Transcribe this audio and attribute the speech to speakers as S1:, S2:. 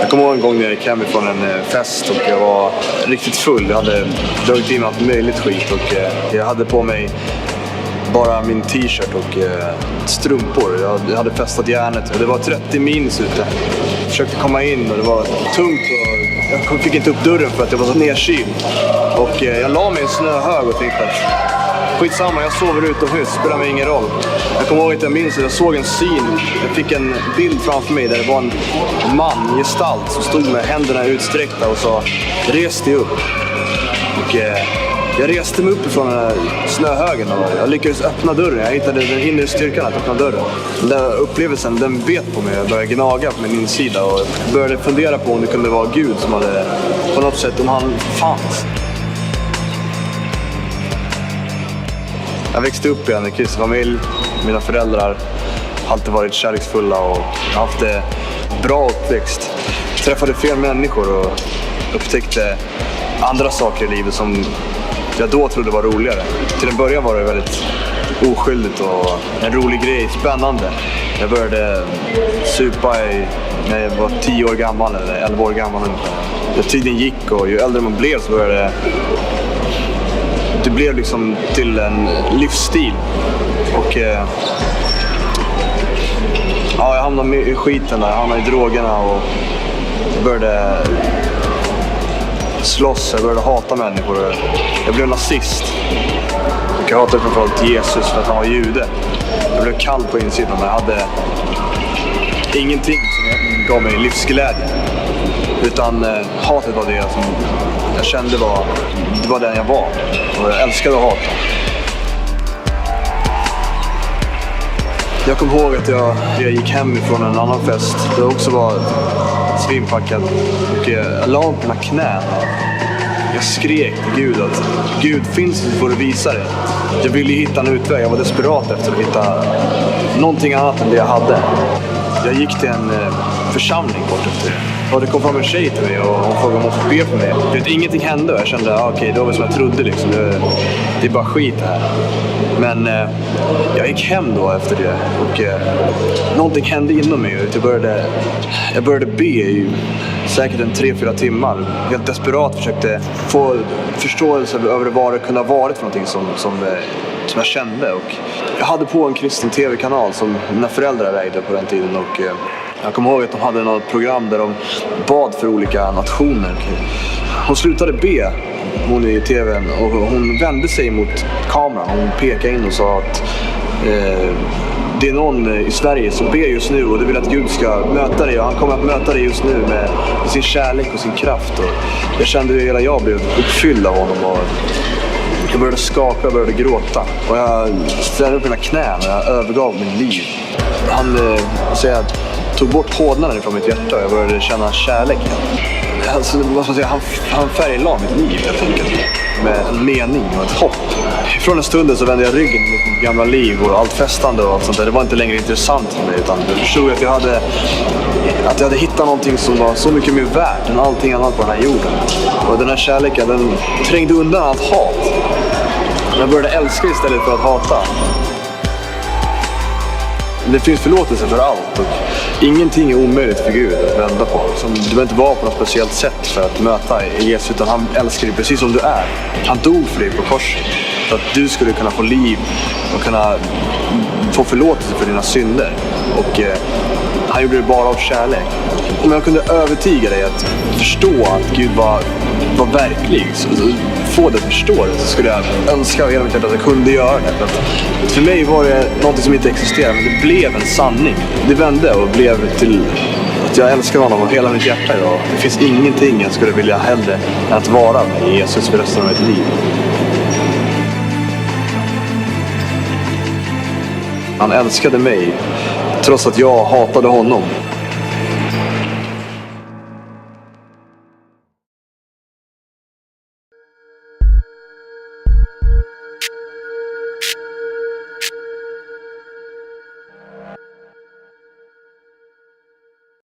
S1: Jag kommer ihåg en gång när jag gick hem från en fest och jag var riktigt full. Jag hade dragit in allt möjligt skit och jag hade på mig bara min t-shirt och strumpor. Jag hade festat järnet och det var 30 minus ute. Jag försökte komma in och det var tungt och jag fick inte upp dörren för att jag var så nedkyld. Och jag la mig i en snöhög och tänkte att skitsamma, jag sover utomhus, spelar mig ingen roll. Jag kommer ihåg att jag minns att jag såg en syn. Jag fick en bild framför mig där det var en man, en gestalt, som stod med händerna utsträckta och sa res dig upp. Och jag reste mig upp från den här snöhögen och jag lyckades öppna dörren. Jag hittade den inre styrkan att öppna dörren. Den där upplevelsen, den bet på mig. Jag började gnaga på min insida och började fundera på om det kunde vara Gud som hade på något sätt, om han fanns. Jag växte upp i en kristen familj. Mina föräldrar har alltid varit kärleksfulla och haft det bra uppväxt. Jag träffade fler människor och upptäckte andra saker i livet som jag då trodde var roligare. Till en början var det väldigt oskyldigt och en rolig grej, spännande. Jag började supa när jag var 10 år gammal eller 11 år gammal. När tiden gick och ju äldre man blev så började det blev liksom till en livsstil. Och jag hamnade i skiten där, jag hamnade i drogerna och jag började slåss, jag började hata människor. Jag blev nazist. Och jag hatade framförallt Jesus för att han var jude. Jag blev kall på insidan, jag hade ingenting som gav mig livsglädje. Utan hatet var det som jag kände det var den jag var. Och jag älskade att hata. Jag kom ihåg att jag gick hem ifrån en annan fest. Det också var svimpackad. Och jag la på mina knän. Jag skrek till Gud att Gud finns det får du visa det. Jag ville hitta en utväg. Jag var desperat efter att hitta någonting annat än det jag hade. Jag gick till en församling bort efter det. Och det kom fram en tjej till mig och hon frågade om hon fick be för mig. Ingenting hände och jag kände okej, det var väl som jag trodde liksom. Det är bara skit här. Men jag gick hem då efter det och någonting hände inom mig. Jag började be i säkert 3-4 timmar. Helt desperat försökte få förståelse över vad det kunde ha varit för någonting som jag kände. Och jag hade på en kristen tv-kanal som mina föräldrar ägde på den tiden och jag kommer ihåg att de hade något program där de bad för olika nationer. Hon slutade be, hon i tvn, och hon vände sig mot kameran. Hon pekade in och sa att det är någon i Sverige som ber just nu och det vill att Gud ska möta dig. Och han kommer att möta dig just nu med sin kärlek och sin kraft. Och jag kände hur hela jag blev uppfylld av honom och jag började skaka och började gråta. Och jag ställde upp mina knän och jag övergav mitt liv. Han tog bort hårdnaden från mitt hjärta och jag började känna kärlek. Alltså, vad ska man säga, han färglade mitt liv helt enkelt. Med en mening och ett hopp. Från en stund så vände jag ryggen mot mitt gamla liv och allt festande och allt sånt där. Det var inte längre intressant för mig utan jag förstod att jag hade hittat någonting som var så mycket mer värt än allting annat på den här jorden. Och den här kärleken, den trängde undan allt hat. Jag började älska istället för att hata. Det finns förlåtelse för allt och ingenting är omöjligt för Gud att vända på. Du behöver inte vara på något speciellt sätt för att möta Jesus utan han älskar dig precis som du är. Han dog för dig på korset för att du skulle kunna få liv och kunna få förlåtelse för dina synder. Och han gjorde det bara av kärlek. Om jag kunde övertyga dig att förstå att Gud var verklig, så få det att förstå det, så skulle jag önska av hela mitt hjärta att jag kunde göra det. För mig var det något som inte existerade, men det blev en sanning. Det vände och blev till att jag älskar honom av hela mitt hjärta idag. Det finns ingenting jag skulle vilja hellre än att vara med Jesus för resten av mitt liv. Han älskade mig trots att jag hatade honom.